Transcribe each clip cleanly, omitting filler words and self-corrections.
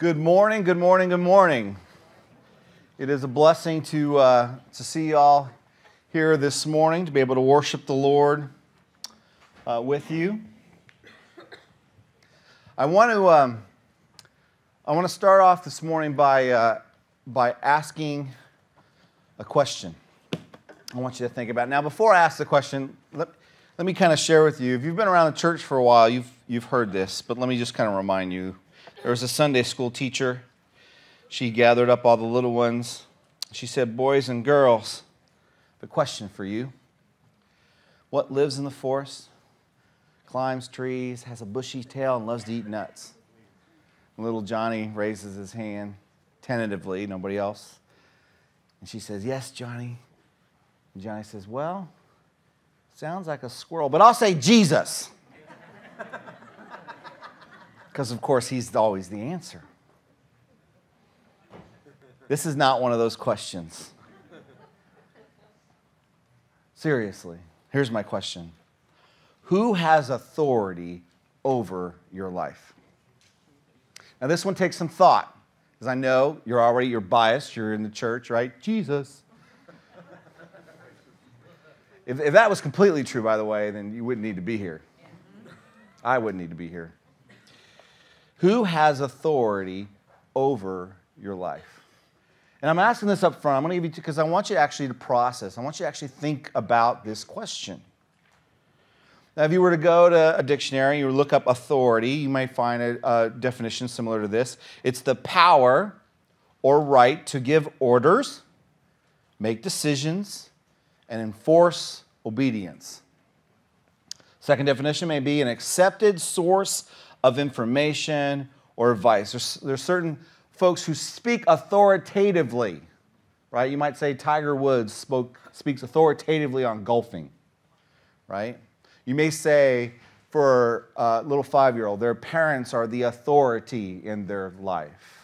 Good morning, good morning, good morning. It is a blessing to see you all here this morning, to be able to worship the Lord with you. I want to start off this morning by asking a question. I want you to think about it. Now, before I ask the question, let me kind of share with you. If you've been around the church for a while, you've heard this, but let me just kind of remind you. There was a Sunday school teacher. She gathered up all the little ones. She said, "Boys and girls, the question for you. What lives in the forest, climbs trees, has a bushy tail, and loves to eat nuts?" Little Johnny raises his hand tentatively, nobody else. And she says, "Yes, Johnny." And Johnny says, "Well, sounds like a squirrel, but I'll say Jesus." Because, of course, he's always the answer. This is not one of those questions. Seriously, here's my question. Who has authority over your life? Now, this one takes some thought, because I know you're biased. You're in the church, right? Jesus. If that was completely true, by the way, then you wouldn't need to be here. I wouldn't need to be here. Who has authority over your life? And I'm asking this up front. I'm going to give you, because I want you actually to process. I want you to actually think about this question. Now, if you were to go to a dictionary, you would look up authority, you might find a definition similar to this. It's the power or right to give orders, make decisions, and enforce obedience. Second definition may be an accepted source of information or advice. There's certain folks who speak authoritatively, right? You might say Tiger Woods speaks authoritatively on golfing, right? You may say for a little 5-year-old, their parents are the authority in their life.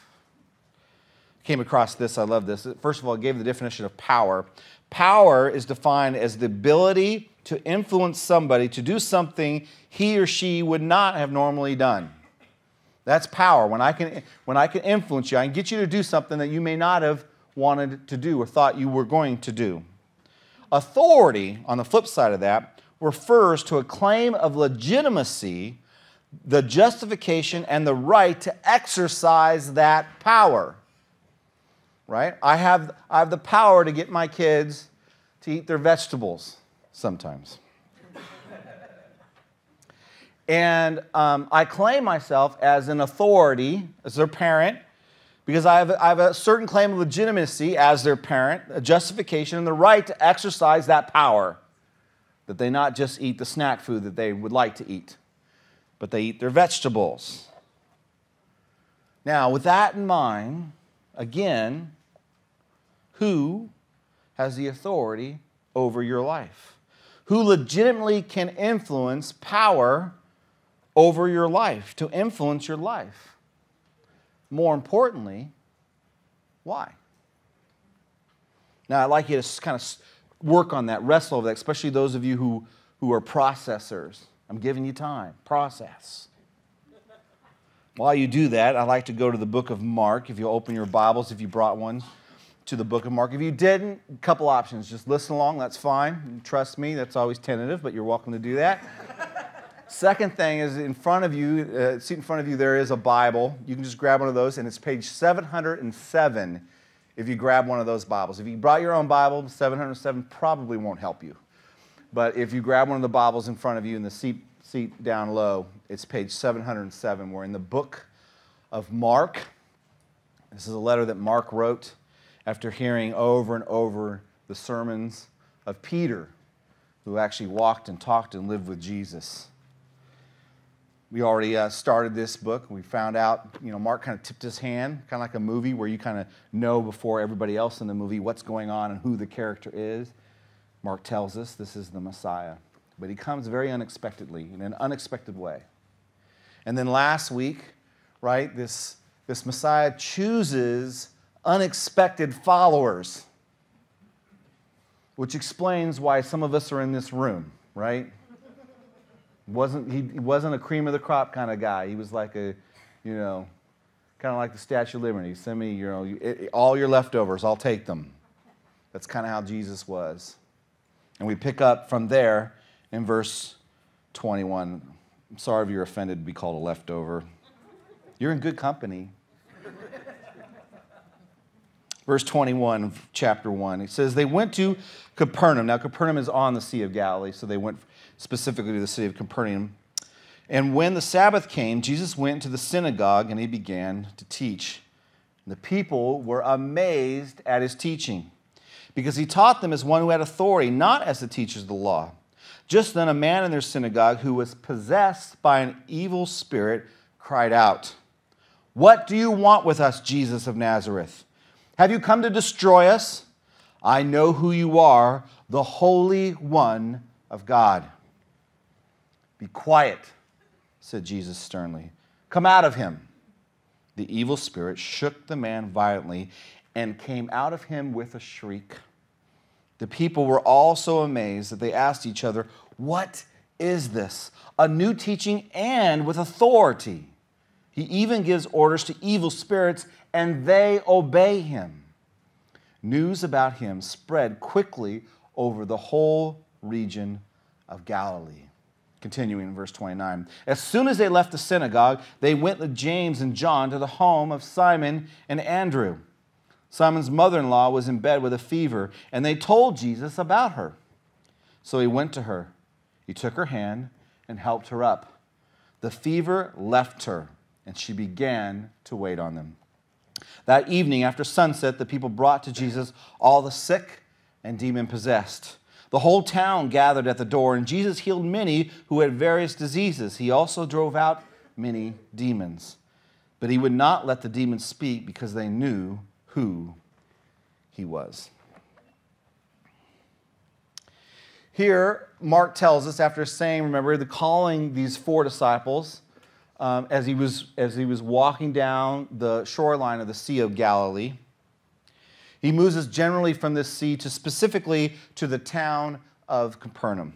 Came across this, I love this. First of all, it gave the definition of power. Power is defined as the ability to influence somebody to do something he or she would not have normally done. That's power. When I can influence you, I can get you to do something that you may not have wanted to do or thought you were going to do. Authority, on the flip side of that, refers to a claim of legitimacy, the justification, and the right to exercise that power. Right? I have the power to get my kids to eat their vegetables sometimes. And I claim myself as an authority, as their parent, because I have a certain claim of legitimacy as their parent, a justification, and the right to exercise that power, that they not just eat the snack food that they would like to eat, but they eat their vegetables. Now, with that in mind, again, who has the authority over your life? Who legitimately can influence power over your life, to influence your life? More importantly, why? Now, I'd like you to kind of work on that, wrestle over that, especially those of you who are processors. I'm giving you time. Process. While you do that, I'd like to go to the book of Mark. If you open your Bibles, if you brought one, to the book of Mark. If you didn't, a couple options. Just listen along, that's fine. Trust me, that's always tentative, but you're welcome to do that. Second thing is in front of you, seat in front of you, there is a Bible. You can just grab one of those, and it's page 707 if you grab one of those Bibles. If you brought your own Bible, 707 probably won't help you. But if you grab one of the Bibles in front of you in the seat down low, it's page 707. We're in the book of Mark. This is a letter that Mark wrote after hearing over and over the sermons of Peter, who actually walked and talked and lived with Jesus. We already started this book. We found out, Mark kind of tipped his hand, kind of like a movie where you kind of know before everybody else in the movie what's going on and who the character is. Mark tells us this is the Messiah. But he comes very unexpectedly, in an unexpected way. And then last week, right, this Messiah chooses unexpected followers, which explains why some of us are in this room, right? He wasn't a cream of the crop kind of guy. He was like a, Kind of like the Statue of Liberty. Send me all your leftovers. I'll take them. That's kind of how Jesus was. And we pick up from there in verse 21. I'm sorry if you're offended to be called a leftover. You're in good company. Verse 21 of chapter 1. It says, they went to Capernaum. Now, Capernaum is on the Sea of Galilee, so they went specifically to the city of Capernaum. And when the Sabbath came, Jesus went to the synagogue and he began to teach. The people were amazed at his teaching, because he taught them as one who had authority, not as the teachers of the law. Just then a man in their synagogue who was possessed by an evil spirit cried out, "What do you want with us, Jesus of Nazareth? Have you come to destroy us? I know who you are, the Holy One of God." "Be quiet," said Jesus sternly. "Come out of him." The evil spirit shook the man violently and came out of him with a shriek. The people were all so amazed that they asked each other, "What is this? A new teaching and with authority. He even gives orders to evil spirits and they obey him." News about him spread quickly over the whole region of Galilee. Continuing in verse 29. As soon as they left the synagogue, they went with James and John to the home of Simon and Andrew. Simon's mother-in-law was in bed with a fever, and they told Jesus about her. So he went to her. He took her hand and helped her up. The fever left her, and she began to wait on them. That evening, after sunset, the people brought to Jesus all the sick and demon-possessed. The whole town gathered at the door, and Jesus healed many who had various diseases. He also drove out many demons. But he would not let the demons speak because they knew who he was. Here, Mark tells us, after saying, remember, the calling these 4 disciples as he was walking down the shoreline of the Sea of Galilee. He moves us generally from this sea to specifically to the town of Capernaum.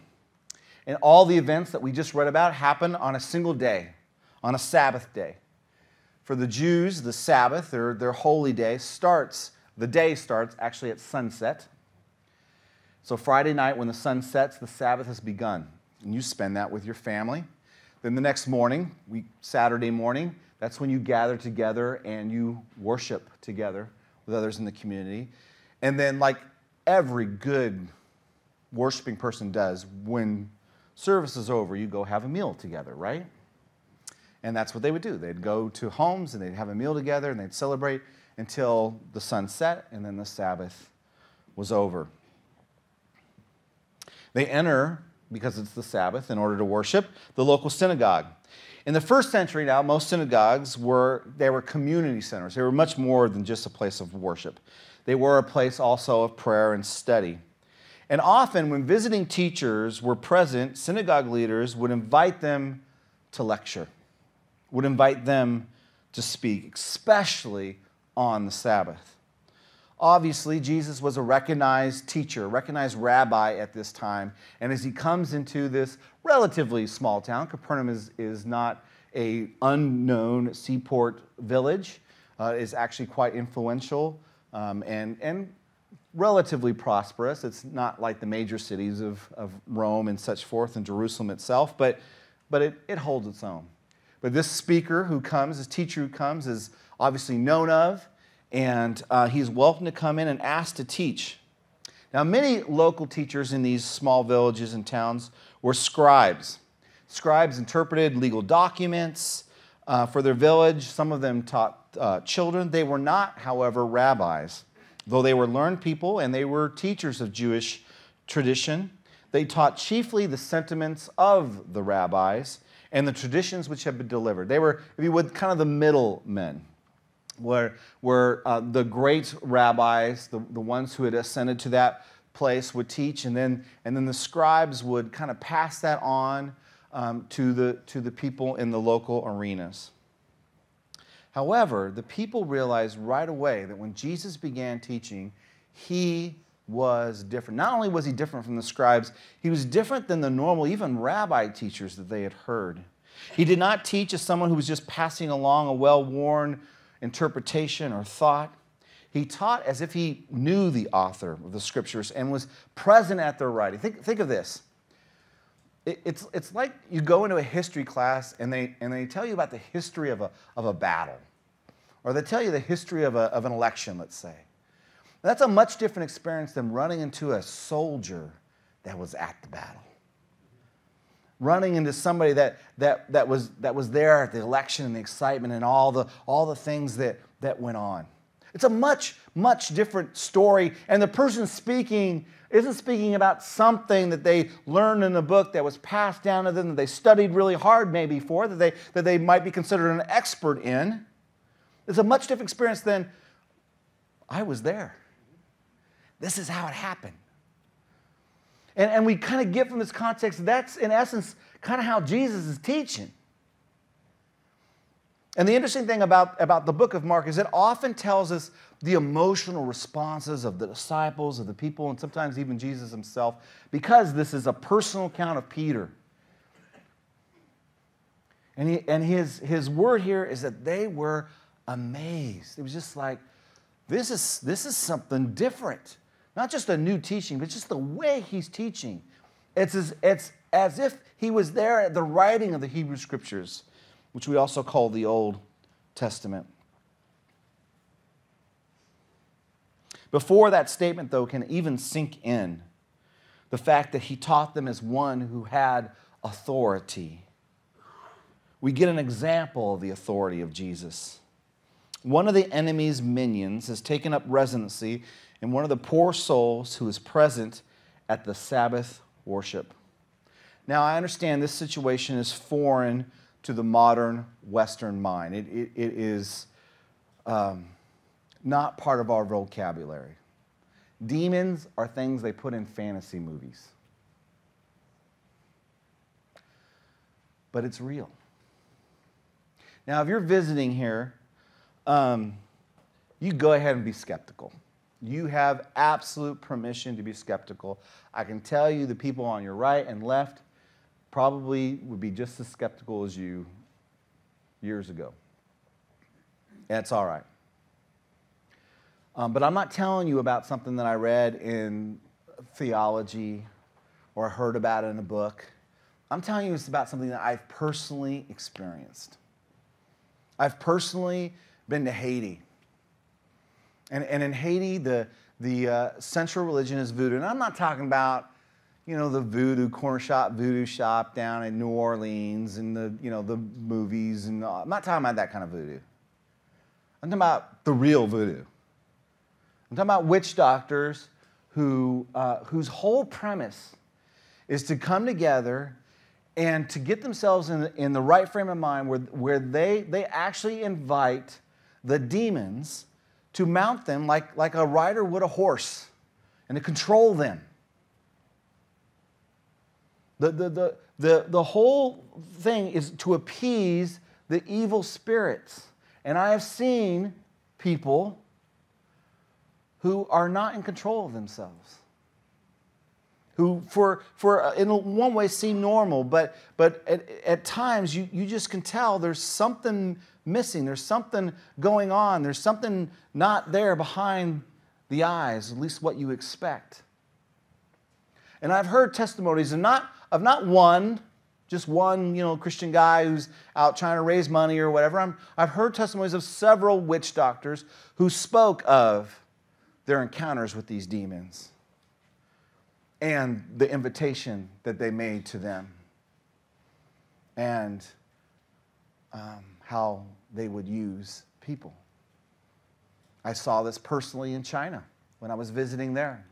And all the events that we just read about happen on a single day, on a Sabbath day. For the Jews, the Sabbath, their holy day, the day starts actually at sunset. So Friday night when the sun sets, the Sabbath has begun. And you spend that with your family. Then the next morning, Saturday morning, that's when you gather together and you worship together with others in the community. And then, like every good worshiping person does, when service is over, you go have a meal together, right? And that's what they would do. They'd go to homes and they'd have a meal together and they'd celebrate until the sun set, and then the Sabbath was over. They enter, because it's the Sabbath, in order to worship, the local synagogue. In the first century now, most synagogues were community centers. They were much more than just a place of worship. They were a place also of prayer and study. And often when visiting teachers were present, synagogue leaders would invite them to lecture, would invite them to speak, especially on the Sabbath. Obviously, Jesus was a recognized teacher, a recognized rabbi at this time. And as he comes into this relatively small town, Capernaum is not an unknown seaport village. Is actually quite influential and relatively prosperous. It's not like the major cities of Rome and such forth, and Jerusalem itself, but it holds its own. But this speaker who comes, this teacher who comes, is obviously known of, and he's welcome to come in and asked to teach. Now, many local teachers in these small villages and towns were scribes. Scribes interpreted legal documents for their village. Some of them taught children. They were not, however, rabbis. Though they were learned people and they were teachers of Jewish tradition, they taught chiefly the sentiments of the rabbis and the traditions which had been delivered. They were, if you would, kind of the middlemen, where the great rabbis, the ones who had ascended to that place, would teach, and then the scribes would kind of pass that on to the people in the local arenas. However, the people realized right away that when Jesus began teaching, he was different. Not only was he different from the scribes, he was different than the normal, even rabbi teachers that they had heard. He did not teach as someone who was just passing along a well-worn interpretation or thought. He taught as if he knew the author of the scriptures and was present at their writing. Think of this. It's like you go into a history class and they tell you about the history of a battle. Or they tell you the history of an election, let's say. That's a much different experience than running into a soldier that was at the battle. Running into somebody that was there at the election and the excitement and all the things that went on. It's a much, much different story. And the person speaking isn't speaking about something that they learned in a book that was passed down to them, that they studied really hard maybe for, that they might be considered an expert in. It's a much different experience than, I was there. This is how it happened. And we kind of get from this context, that's in essence kind of how Jesus is teaching. And the interesting thing about the book of Mark is it often tells us the emotional responses of the disciples, of the people, and sometimes even Jesus himself, because this is a personal account of Peter. And his word here is that they were amazed. It was just like, this is something different. Not just a new teaching, but just the way he's teaching. It's as if he was there at the writing of the Hebrew Scriptures, which we also call the Old Testament. Before that statement, though, can even sink in, the fact that he taught them as one who had authority, we get an example of the authority of Jesus. One of the enemy's minions has taken up residency in one of the poor souls who is present at the Sabbath worship. Now, I understand this situation is foreign to the modern Western mind. It is not part of our vocabulary. Demons are things they put in fantasy movies. But it's real. Now, if you're visiting here, you go ahead and be skeptical. You have absolute permission to be skeptical. I can tell you the people on your right and left probably would be just as skeptical as you years ago. And it's all right. But I'm not telling you about something that I read in theology or heard about in a book. I'm telling you it's about something that I've personally experienced. I've personally been to Haiti. And in Haiti, the central religion is voodoo. And I'm not talking about, the voodoo voodoo shop down in New Orleans and the movies. And I'm not talking about that kind of voodoo. I'm talking about the real voodoo. I'm talking about witch doctors whose whole premise is to come together and to get themselves in the right frame of mind where they actually invite the demons to mount them like a rider would a horse and to control them. The whole thing is to appease the evil spirits. And I have seen people who are not in control of themselves, who in one way seem normal, but at times you just can tell there's something missing, there's something going on, there's something not there behind the eyes, at least what you expect. And I've heard testimonies of not one, just one Christian guy who's out trying to raise money or whatever. I've heard testimonies of several witch doctors who spoke of their encounters with these demons and the invitation that they made to them and how they would use people. I saw this personally in China when I was visiting there.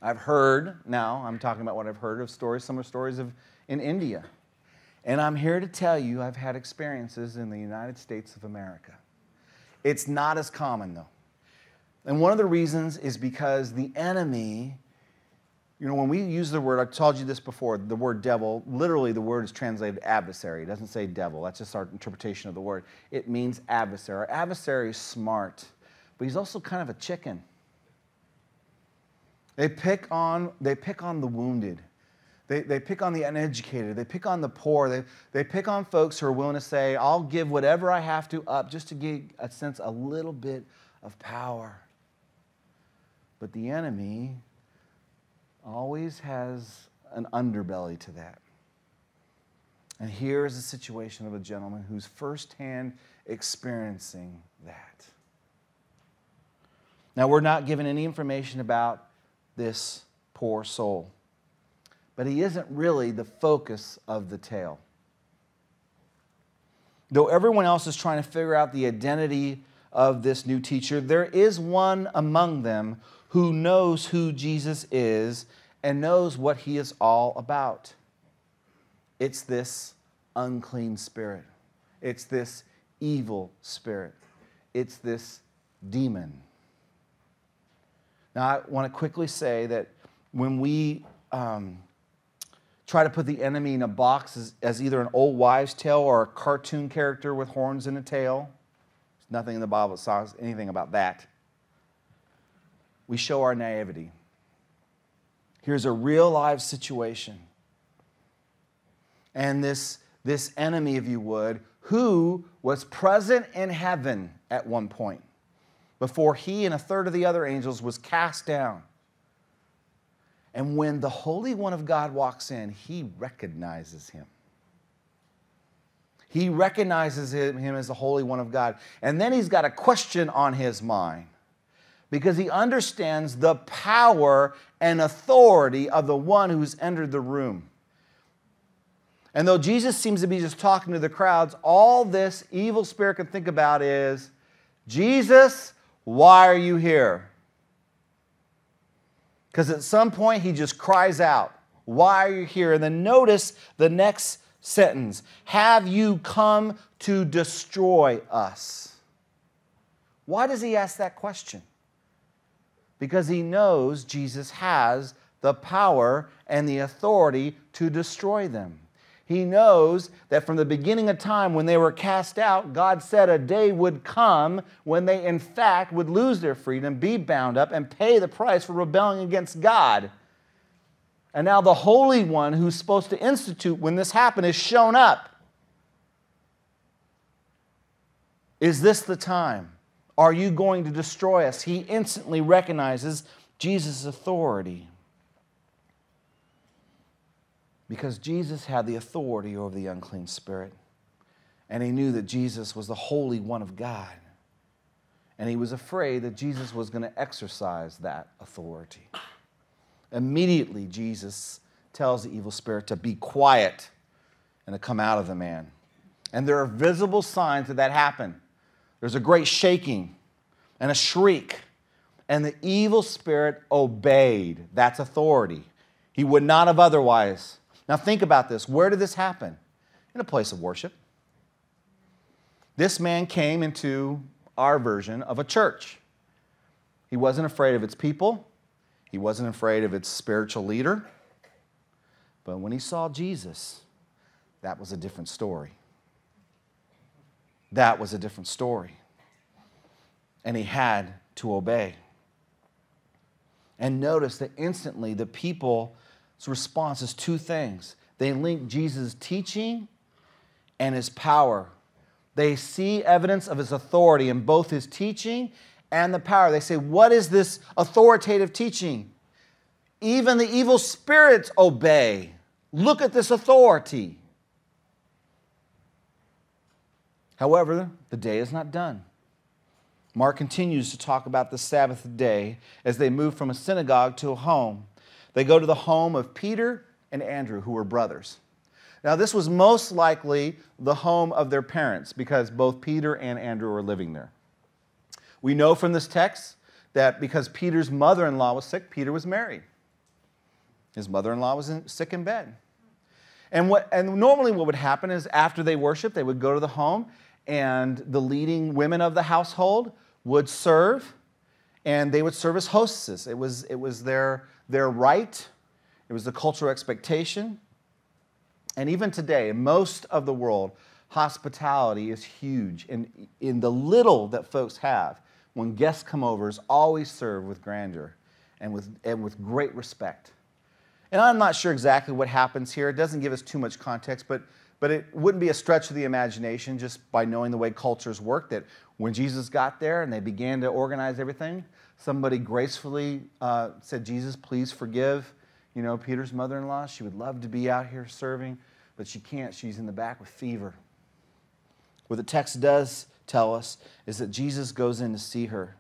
I've heard, now I'm talking about what I've heard of stories, some of stories in India. And I'm here to tell you I've had experiences in the United States of America. It's not as common though. And one of the reasons is because the enemy, when we use the word, I've told you this before, the word devil, literally the word is translated adversary. It doesn't say devil. That's just our interpretation of the word. It means adversary. Our adversary is smart, but he's also kind of a chicken. They pick on the wounded. They pick on the uneducated. They pick on the poor. They pick on folks who are willing to say, I'll give whatever I have to up just to get a sense, a little bit of power. But the enemy always has an underbelly to that. And here is the situation of a gentleman who's firsthand experiencing that. Now, we're not given any information about this poor soul, but he isn't really the focus of the tale. Though everyone else is trying to figure out the identity of this new teacher, there is one among them who knows who Jesus is and knows what he is all about. It's this unclean spirit. It's this evil spirit. It's this demon. Now, I want to quickly say that when we try to put the enemy in a box as either an old wives' tale or a cartoon character with horns and a tail, there's nothing in the Bible that says anything about that. We show our naivety. Here's a real live situation. And this enemy, if you would, who was present in heaven at one point, before he and a third of the other angels was cast down. And when the Holy One of God walks in, he recognizes him. He recognizes him as the Holy One of God. And then he's got a question on his mind, because he understands the power and authority of the one who's entered the room. And though Jesus seems to be just talking to the crowds, all this evil spirit can think about is, Jesus, why are you here? Because at some point he just cries out, why are you here? And then notice the next sentence, have you come to destroy us? Why does he ask that question? Because he knows Jesus has the power and the authority to destroy them. He knows that from the beginning of time when they were cast out, God said a day would come when they in fact would lose their freedom, be bound up, and pay the price for rebelling against God. And now the Holy One who's supposed to institute when this happened is shown up. Is this the time? Are you going to destroy us? He instantly recognizes Jesus' authority. Because Jesus had the authority over the unclean spirit. And he knew that Jesus was the Holy One of God. And he was afraid that Jesus was going to exercise that authority. Immediately, Jesus tells the evil spirit to be quiet and to come out of the man. And there are visible signs that happened. There's a great shaking and a shriek. And the evil spirit obeyed. That's authority. He would not have otherwise. Now think about this. Where did this happen? In a place of worship. This man came into our version of a church. He wasn't afraid of its people. He wasn't afraid of its spiritual leader. But when he saw Jesus, that was a different story. That was a different story. And he had to obey. And notice that instantly the people's response is two things. They link Jesus' teaching and his power. They see evidence of his authority in both his teaching and the power. They say, what is this authoritative teaching? Even the evil spirits obey. Look at this authority. However, the day is not done. Mark continues to talk about the Sabbath day as they move from a synagogue to a home. They go to the home of Peter and Andrew, who were brothers. Now, this was most likely the home of their parents because both Peter and Andrew were living there. We know from this text that because Peter's mother-in-law was sick, Peter was married. His mother-in-law was sick in bed. And normally what would happen is after they worshiped, they would go to the home and the leading women of the household would serve, and they would serve as hostesses. It was their right. It was the cultural expectation. And even today, in most of the world, hospitality is huge. And in the little that folks have, when guests come over, is always served with grandeur and with great respect. And I'm not sure exactly what happens here. It doesn't give us too much context, but it wouldn't be a stretch of the imagination just by knowing the way cultures work that when Jesus got there and they began to organize everything, somebody gracefully said, Jesus, please forgive, Peter's mother-in-law. She would love to be out here serving, but she can't. She's in the back with fever. What the text does tell us is that Jesus goes in to see her.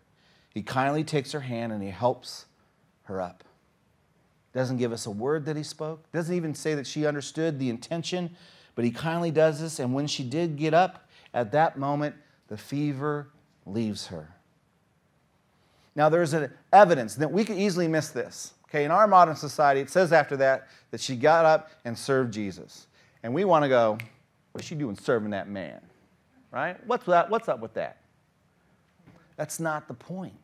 He kindly takes her hand and he helps her up. Doesn't give us a word that he spoke. Doesn't even say that she understood the intention, but he kindly does this. And when she did get up, at that moment, the fever leaves her. Now, there's an evidence that we could easily miss this. Okay, in our modern society, it says after that she got up and served Jesus. And we want to go, what's she doing serving that man? Right? What's up with that? That's not the point.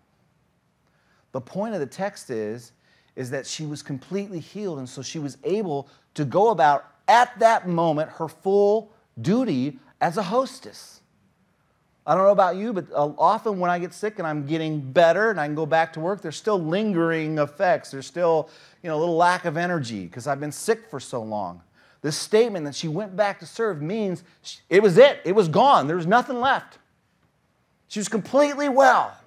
The point of the text is that she was completely healed, and so she was able to go about, at that moment, her full duty as a hostess. I don't know about you, but often when I get sick and I'm getting better and I can go back to work, there's still lingering effects. There's still a little lack of energy because I've been sick for so long. This statement that she went back to serve means it was it. It was gone. There was nothing left. She was completely well.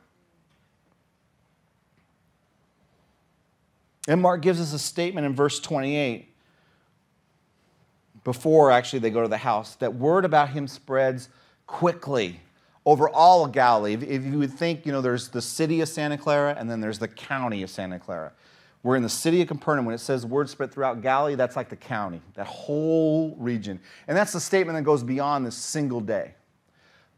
And Mark gives us a statement in verse 28, before actually they go to the house, that word about him spreads quickly over all of Galilee. If you would think, there's the city of Santa Clara and then there's the county of Santa Clara. We're in the city of Capernaum. When it says word spread throughout Galilee, that's like the county, that whole region. And that's the statement that goes beyond this single day.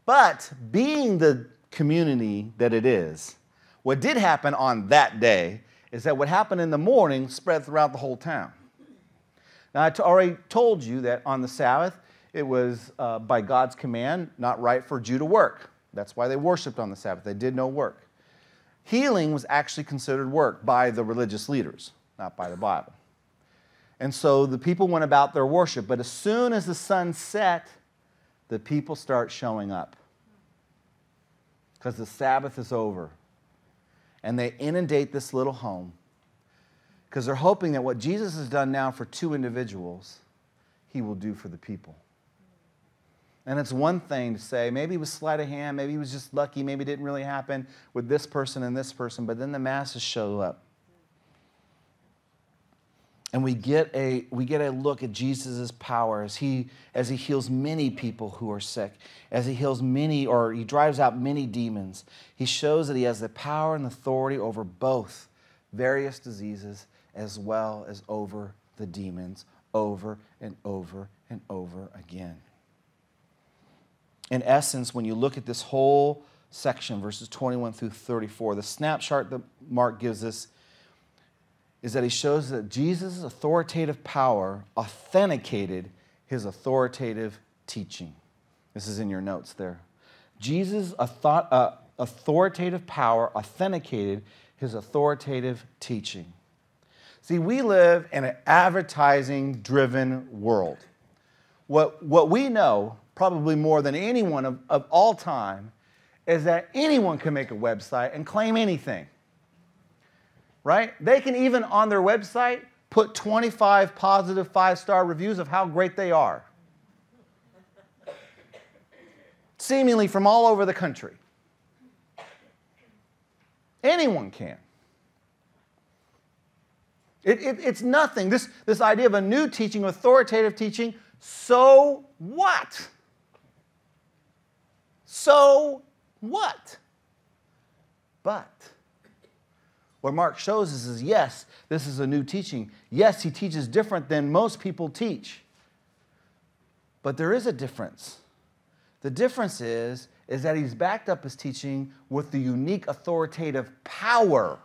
But being the community that it is, what did happen on that day is that what happened in the morning spread throughout the whole town. Now, I already told you that on the Sabbath, it was by God's command not right for a Jew to work. That's why they worshiped on the Sabbath. They did no work. Healing was actually considered work by the religious leaders, not by the Bible. And so the people went about their worship, but as soon as the sun set, the people start showing up because the Sabbath is over. And they inundate this little home because they're hoping that what Jesus has done now for two individuals, he will do for the people. And it's one thing to say, maybe it was sleight of hand, maybe he was just lucky, maybe it didn't really happen with this person and this person, but then the masses show up. And we get a look at Jesus' power as he heals many people who are sick, as he heals many, or he drives out many demons. He shows that he has the power and authority over both various diseases as well as over the demons over and over and over again. In essence, when you look at this whole section, verses 21 through 34, the snapshot that Mark gives us is that he shows that Jesus' authoritative power authenticated his authoritative teaching. This is in your notes there. Jesus' authoritative power authenticated his authoritative teaching. See, we live in an advertising-driven world. What we know, probably more than anyone of all time, is that anyone can make a website and claim anything. Right? They can even on their website put 25 positive 5-star reviews of how great they are. Seemingly from all over the country. Anyone can. It's nothing. This idea of a new teaching, authoritative teaching, so what? So what? But what Mark shows us is, yes, this is a new teaching. Yes, he teaches different than most people teach. But there is a difference. The difference is that he's backed up his teaching with the unique authoritative power.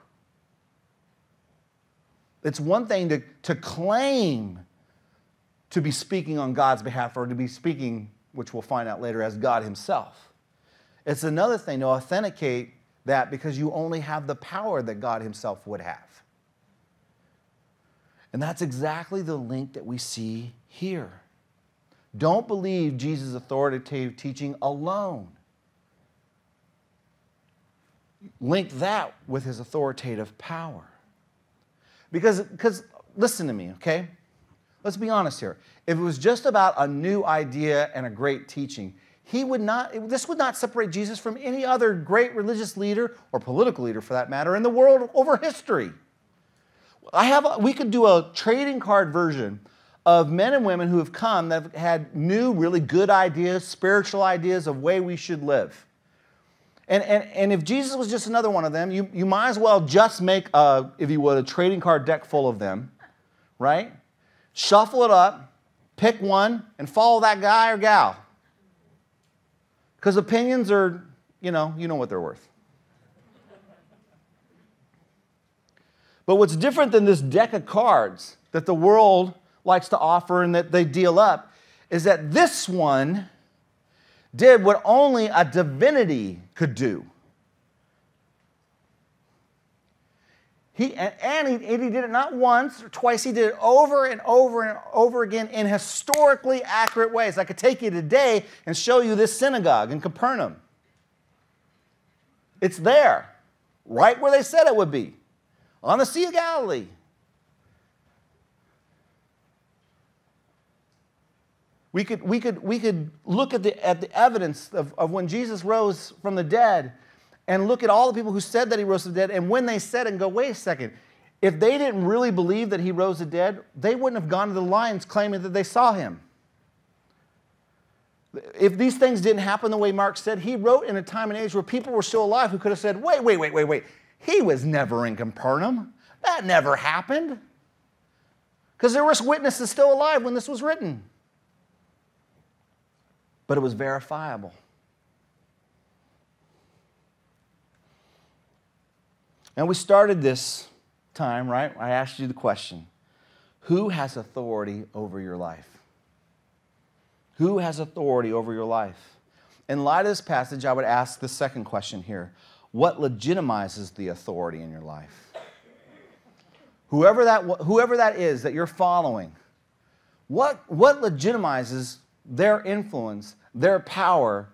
It's one thing to claim to be speaking on God's behalf, or to be speaking, which we'll find out later, as God himself. It's another thing to authenticate that because you only have the power that God himself would have. And that's exactly the link that we see here. Don't believe Jesus' authoritative teaching alone. Link that with his authoritative power. Because listen to me, okay? Let's be honest here. If it was just about a new idea and a great teaching, this would not separate Jesus from any other great religious leader or political leader, for that matter, in the world over history. We could do a trading card version of men and women who have come that have had new, really good ideas, spiritual ideas of way we should live. And if Jesus was just another one of them, you might as well just make, if you would, a trading card deck full of them, right? Shuffle it up, pick one, and follow that guy or gal. Because opinions are, you know what they're worth. But what's different than this deck of cards that the world likes to offer and that they deal up is that this one did what only a divinity could do. He did it not once or twice. He did it over and over and over again in historically accurate ways. I could take you today and show you this synagogue in Capernaum. It's there, right where they said it would be, on the Sea of Galilee. We could look at the evidence of when Jesus rose from the dead and look at all the people who said that he rose from the dead, and when they said it and go, wait a second, if they didn't really believe that he rose from the dead, they wouldn't have gone to the lions claiming that they saw him. If these things didn't happen the way Mark said, he wrote in a time and age where people were still alive who could have said, wait, he was never in Capernaum. That never happened. Because there were witnesses still alive when this was written. But it was verifiable. And we started this time, right? I asked you the question, who has authority over your life? Who has authority over your life? In light of this passage, I would ask the second question here. What legitimizes the authority in your life? Whoever that is that you're following, what legitimizes their influence, their power,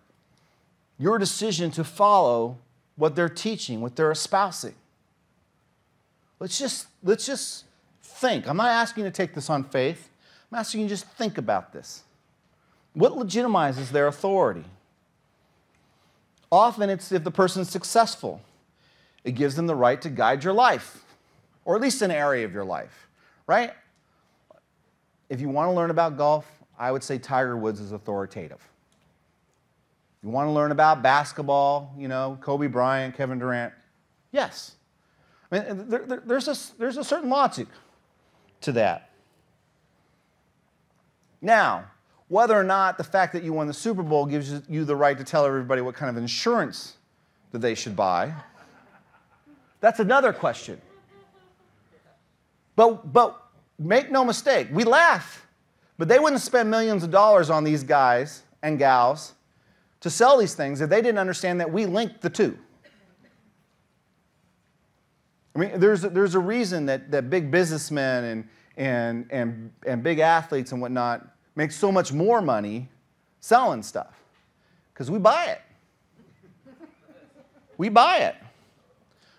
your decision to follow what they're teaching, what they're espousing? Let's just think. I'm not asking you to take this on faith. I'm asking you to just think about this. What legitimizes their authority? Often it's if the person's successful. It gives them the right to guide your life, or at least an area of your life, right? If you want to learn about golf, I would say Tiger Woods is authoritative. You want to learn about basketball, Kobe Bryant, Kevin Durant, yes. I mean, there's a certain logic to that. Now, whether or not the fact that you won the Super Bowl gives you the right to tell everybody what kind of insurance that they should buy, that's another question. But make no mistake, we laugh, but they wouldn't spend millions of dollars on these guys and gals to sell these things if they didn't understand that we linked the two. I mean, there's a reason that big businessmen and big athletes and whatnot make so much more money selling stuff, because we buy it. We buy it.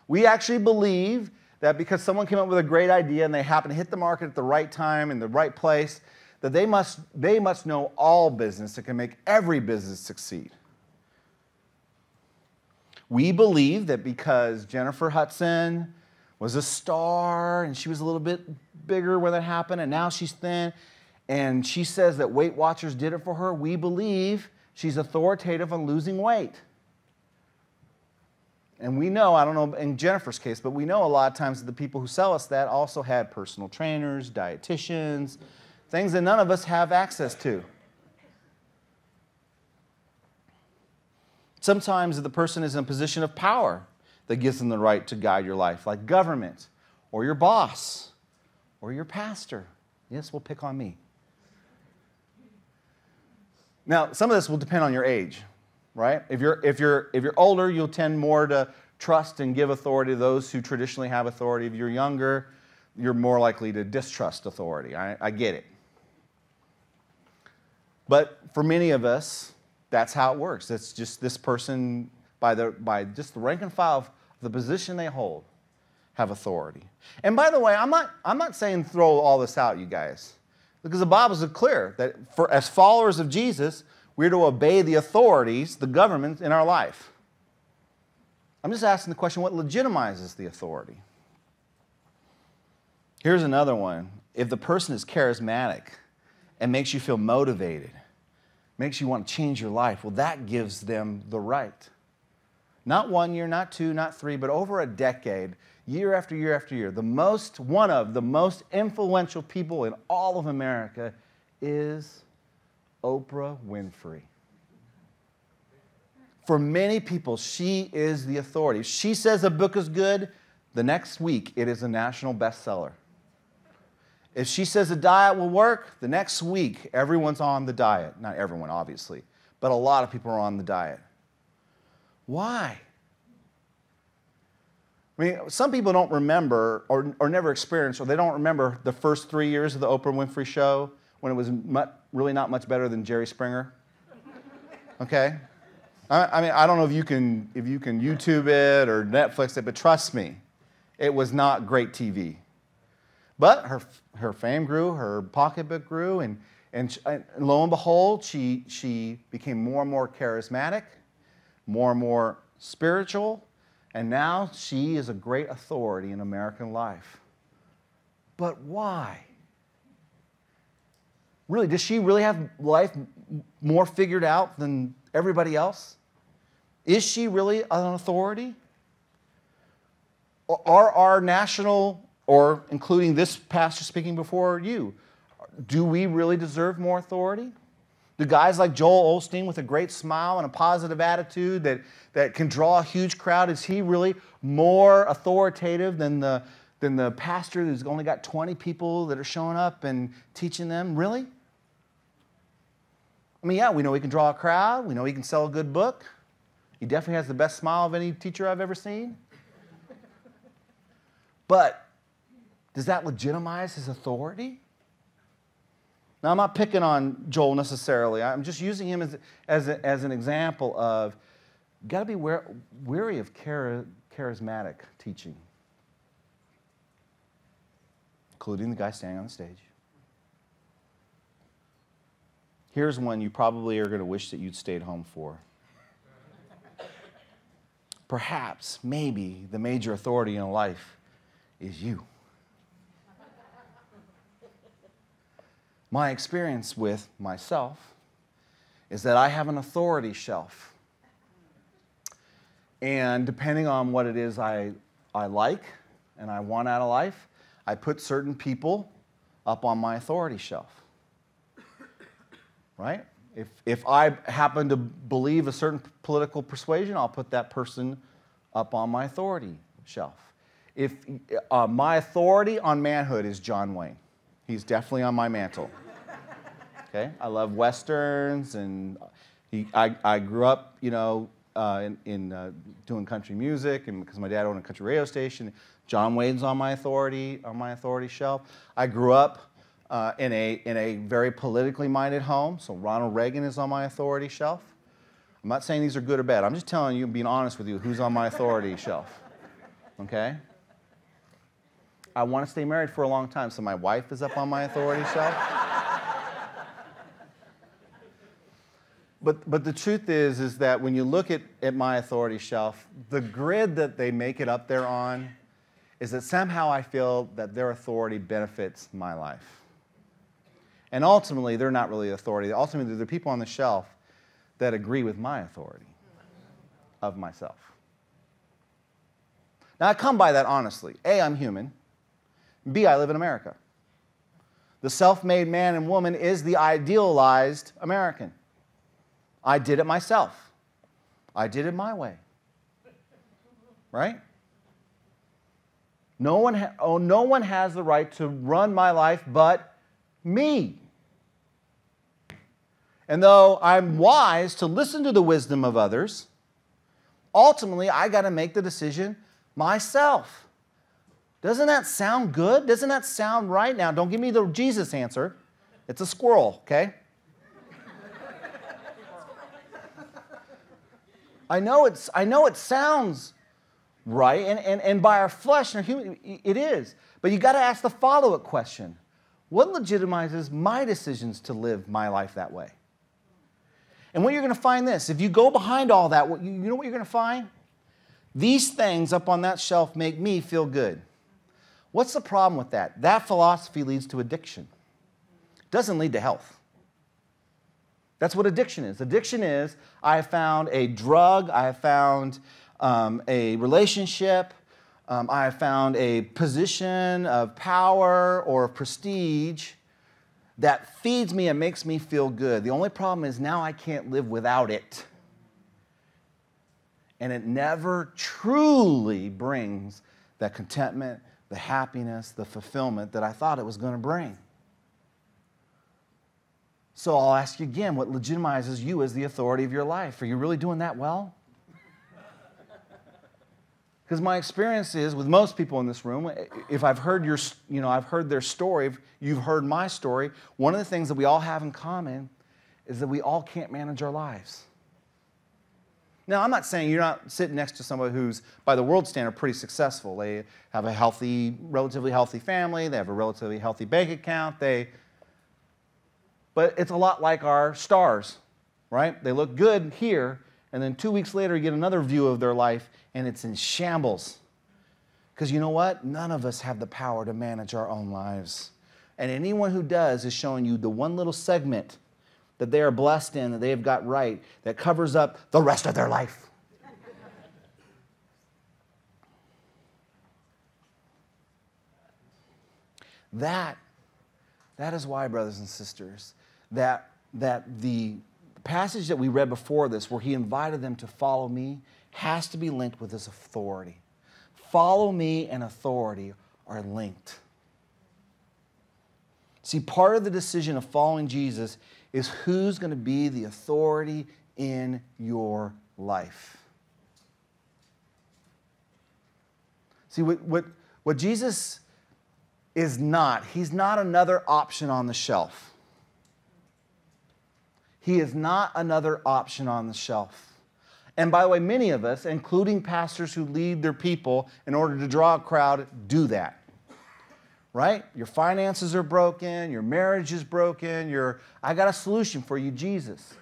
We actually believe that because someone came up with a great idea and they happen to hit the market at the right time in the right place, that they must know all business that can make every business succeed. We believe that because Jennifer Hudson was a star and she was a little bit bigger when that happened and now she's thin and she says that Weight Watchers did it for her, we believe she's authoritative on losing weight. And we know, I don't know in Jennifer's case, but we know a lot of times that the people who sell us that also had personal trainers, dietitians, things that none of us have access to. Sometimes the person is in a position of power that gives them the right to guide your life, like government, or your boss, or your pastor. Yes, we'll pick on me. Now, some of this will depend on your age, right? If you're older, you'll tend more to trust and give authority to those who traditionally have authority. If you're younger, you're more likely to distrust authority. I get it. But for many of us, that's how it works. It's just this person, by just the rank and file of the position they hold, have authority. And by the way, I'm not saying throw all this out, you guys, because the Bible is clear that as followers of Jesus, we're to obey the authorities, the government in our life. I'm just asking the question, what legitimizes the authority? Here's another one. If the person is charismatic and makes you feel motivated, makes you want to change your life, well, that gives them the right. Not 1 year, not 2, not 3, but over a decade, year after year after year, one of the most influential people in all of America is Oprah Winfrey. For many people, she is the authority. If she says a book is good, the next week it is a national bestseller. If she says a diet will work, the next week everyone's on the diet. Not everyone, obviously, but a lot of people are on the diet. Why? I mean, some people don't remember or never experienced, or they don't remember the first 3 years of the Oprah Winfrey Show when it was really not much better than Jerry Springer. Okay? I mean, I don't know if you can YouTube it or Netflix it, but trust me, it was not great TV. But her fame grew, her pocketbook grew, and lo and behold, she became more and more charismatic, more and more spiritual, and now she is a great authority in American life. But why? Really, does she really have life more figured out than everybody else? Is she really an authority? Are our national, or including this pastor speaking before you, do we really deserve more authority? Do guys like Joel Osteen with a great smile and a positive attitude that can draw a huge crowd, is he really more authoritative than the pastor who's only got 20 people that are showing up and teaching them? Really? I mean, yeah, we know he can draw a crowd. We know he can sell a good book. He definitely has the best smile of any teacher I've ever seen. But does that legitimize his authority? Now, I'm not picking on Joel necessarily. I'm just using him as an example of, got to be wary of charismatic teaching, including the guy standing on the stage. Here's one you probably are going to wish that you'd stayed home for. Perhaps, maybe, the major authority in life is you. My experience with myself is that I have an authority shelf. And depending on what it is I like and I want out of life, I put certain people up on my authority shelf. Right? If I happen to believe a certain political persuasion, I'll put that person up on my authority shelf. If my authority on manhood is John Wayne. He's definitely on my mantle. Okay? I love Westerns, and I grew up, you know, doing country music, and because my dad owned a country radio station, John Wayne's on my authority shelf. I grew up in a very politically minded home, so Ronald Reagan is on my authority shelf. I'm not saying these are good or bad. I'm just telling you, being honest with you, who's on my authority shelf. Okay? I want to stay married for a long time, so my wife is up on my authority shelf. But the truth is that when you look at my authority shelf, the grid that they make it up there on is that somehow I feel that their authority benefits my life. And ultimately, they're not really authority. Ultimately, they're the people on the shelf that agree with my authority of myself. Now, I come by that honestly. A, I'm human. B, I live in America. The self-made man and woman is the idealized American. I did it myself. I did it my way. Right? No one has the right to run my life but me. And though I'm wise to listen to the wisdom of others, ultimately I got to make the decision myself. Doesn't that sound good? Doesn't that sound right? Now, don't give me the Jesus answer. It's a squirrel, okay? I know it sounds Right? And by our flesh and our human, it is. But you got to ask the follow-up question. What legitimizes my decisions to live my life that way? And what you're going to find this, if you go behind all that, you know what you're going to find? These things up on that shelf make me feel good. What's the problem with that? That philosophy leads to addiction. It doesn't lead to health. That's what addiction is. Addiction is, I have found a drug, I have found a relationship, I have found a position of power or prestige that feeds me and makes me feel good. The only problem is now I can't live without it. And it never truly brings that contentment, the happiness, the fulfillment that I thought it was going to bring. So I'll ask you again, what legitimizes you as the authority of your life? Are you really doing that well? Because my experience is with most people in this room, if I've heard I've heard their story, if you've heard my story, one of the things that we all have in common is that we all can't manage our lives. Now, I'm not saying you're not sitting next to somebody who's, by the world standard, pretty successful. They have a healthy, relatively healthy family. They have a relatively healthy bank account. But it's a lot like our stars, right? They look good here, and then 2 weeks later, you get another view of their life, and it's in shambles. Because you know what? None of us have the power to manage our own lives. And anyone who does is showing you the one little segment that they are blessed in, that they have got right, that covers up the rest of their life. That is why, brothers and sisters, that the passage that we read before this, where he invited them to follow me, has to be linked with his authority. Follow me and authority are linked. See, part of the decision of following Jesus is who's going to be the authority in your life. See, what Jesus is not, he's not another option on the shelf. He is not another option on the shelf. And by the way, many of us, including pastors who lead their people in order to draw a crowd, do that. Right? Your finances are broken, your marriage is broken, I got a solution for you, Jesus.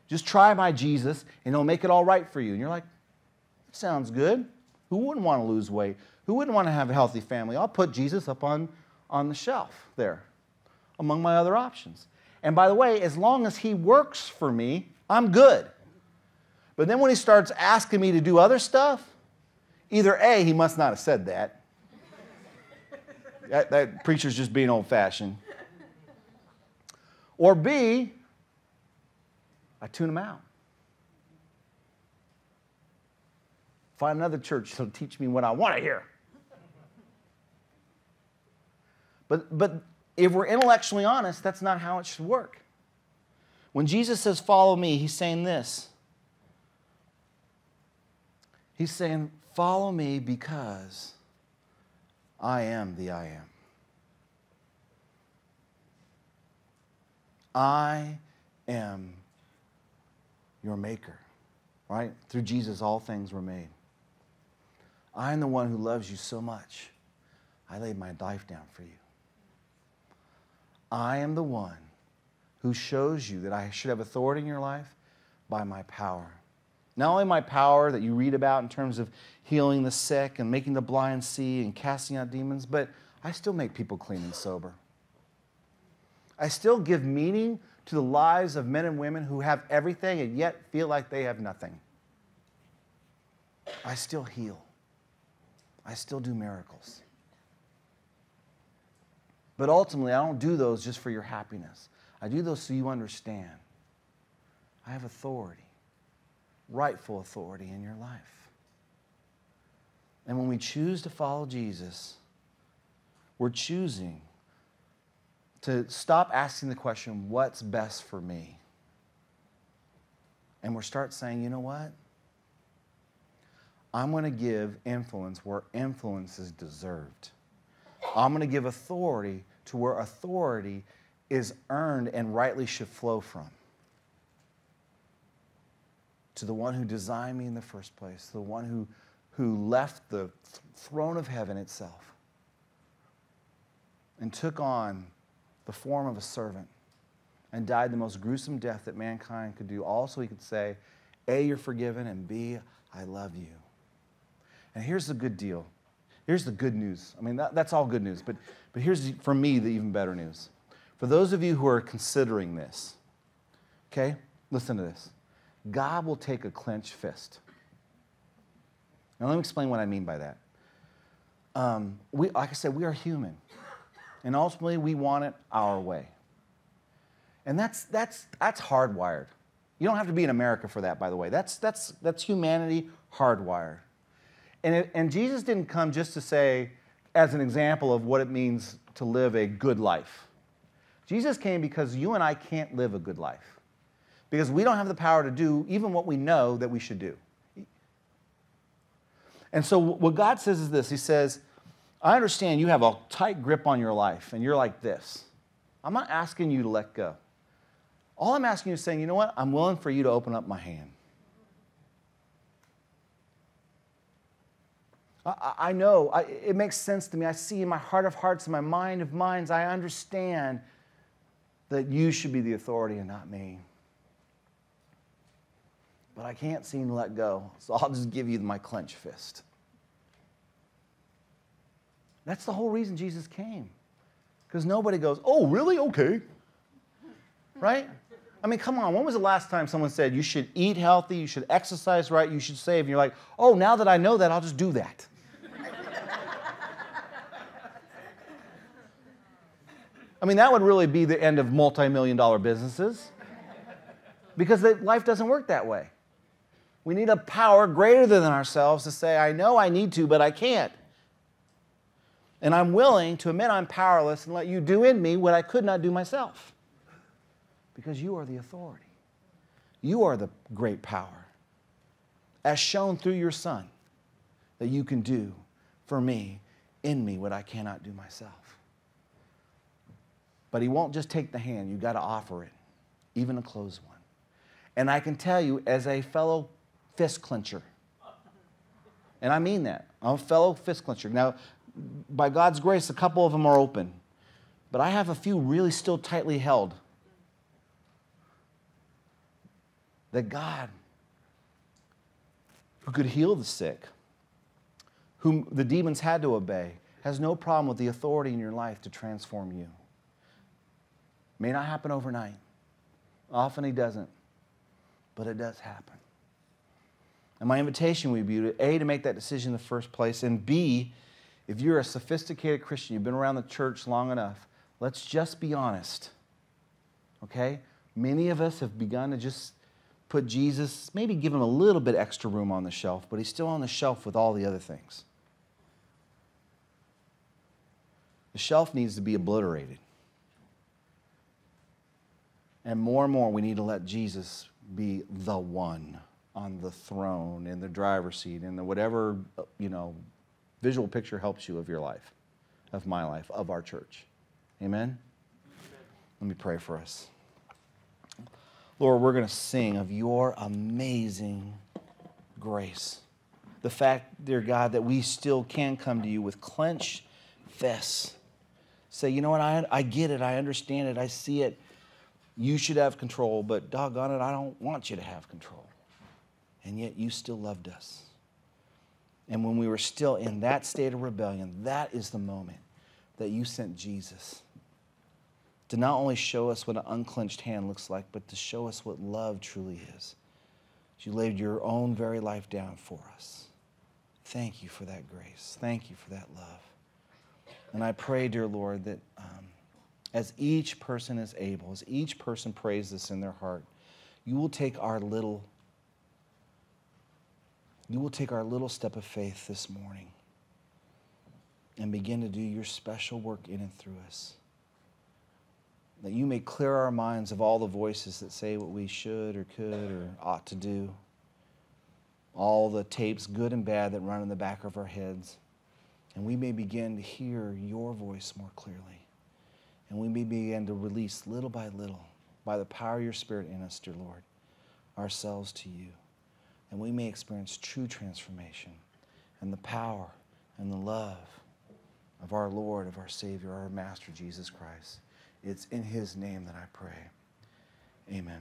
Just try my Jesus and he'll make it all right for you. And you're like, that sounds good. Who wouldn't want to lose weight? Who wouldn't want to have a healthy family? I'll put Jesus up on the shelf there among my other options. And by the way, as long as he works for me, I'm good. But then when he starts asking me to do other stuff, either A, he must not have said that. That preacher's just being old-fashioned. Or B, I tune him out. Find another church that'll teach me what I want to hear. But if we're intellectually honest, that's not how it should work. When Jesus says, follow me, he's saying this. He's saying, follow me because I am the I am. I am your maker, right? Through Jesus, all things were made. I am the one who loves you so much, I laid my life down for you. I am the one who shows you that I should have authority in your life by my power. Not only my power that you read about in terms of healing the sick and making the blind see and casting out demons, but I still make people clean and sober. I still give meaning to the lives of men and women who have everything and yet feel like they have nothing. I still heal. I still do miracles. But ultimately, I don't do those just for your happiness. I do those so you understand. I have authority, rightful authority in your life. And when we choose to follow Jesus, we're choosing to stop asking the question, what's best for me? And we'll start saying, you know what? I'm going to give influence where influence is deserved. I'm going to give authority to where authority is earned and rightly should flow from. To the one who designed me in the first place, the one who left the throne of heaven itself and took on the form of a servant and died the most gruesome death that mankind could do, all so he could say, A, you're forgiven, and B, I love you. And here's the good deal. Here's the good news. I mean, that's all good news, but here's, for me, the even better news. For those of you who are considering this, okay, listen to this. God will take a clenched fist. Now, let me explain what I mean by that. Like I said, we are human. And ultimately, we want it our way. And that's hardwired. You don't have to be in America for that, by the way. That's humanity hardwired. And Jesus didn't come just to say, as an example of what it means to live a good life. Jesus came because you and I can't live a good life. Because we don't have the power to do even what we know that we should do. And so what God says is this. He says, I understand you have a tight grip on your life, and you're like this. I'm not asking you to let go. All I'm asking you is saying, you know what? I'm willing for you to open up my hand. I know, it makes sense to me. I see in my heart of hearts, in my mind of minds, I understand that you should be the authority and not me. But I can't seem to let go, so I'll just give you my clenched fist. That's the whole reason Jesus came. Because nobody goes, oh, really? Okay. Right? I mean, come on. When was the last time someone said you should eat healthy, you should exercise right, you should save? And you're like, oh, now that I know that, I'll just do that. I mean, that would really be the end of multi-million-dollar businesses. Because life doesn't work that way. We need a power greater than ourselves to say, I know I need to, but I can't. And I'm willing to admit I'm powerless and let you do in me what I could not do myself. Because you are the authority. You are the great power. As shown through your Son, that you can do for me, in me, what I cannot do myself. But he won't just take the hand. You've got to offer it, even a closed one. And I can tell you, as a fellow fist clencher, and I mean that, I'm a fellow fist clencher. Now, by God's grace, a couple of them are open. But I have a few really still tightly held. That God, who could heal the sick, whom the demons had to obey, has no problem with the authority in your life to transform you. May not happen overnight. Often he doesn't. But it does happen. And my invitation would be to, A, to make that decision in the first place, and B, if you're a sophisticated Christian, you've been around the church long enough, let's just be honest. Okay? Many of us have begun to just put Jesus, maybe give him a little bit extra room on the shelf, but he's still on the shelf with all the other things. The shelf needs to be obliterated. And more we need to let Jesus be the one on the throne, in the driver's seat, in the whatever, visual picture helps you of your life, of my life, of our church. Amen? Let me pray for us. Lord, we're going to sing of your amazing grace. The fact, dear God, that we still can come to you with clenched fists. Say, you know what, I get it, I understand it, I see it. You should have control, but doggone it, I don't want you to have control. And yet you still loved us. And when we were still in that state of rebellion, that is the moment that you sent Jesus to not only show us what an unclenched hand looks like, but to show us what love truly is. You laid your own very life down for us. Thank you for that grace. Thank you for that love. And I pray, dear Lord, that as each person is able, as each person prays this in their heart, you will take our little step of faith this morning and begin to do your special work in and through us. That you may clear our minds of all the voices that say what we should or could or ought to do. All the tapes, good and bad, that run in the back of our heads. And we may begin to hear your voice more clearly. And we may begin to release little by little, by the power of your Spirit in us, dear Lord, ourselves to you. And we may experience true transformation and the power and the love of our Lord, of our Savior, our Master, Jesus Christ. It's in his name that I pray. Amen.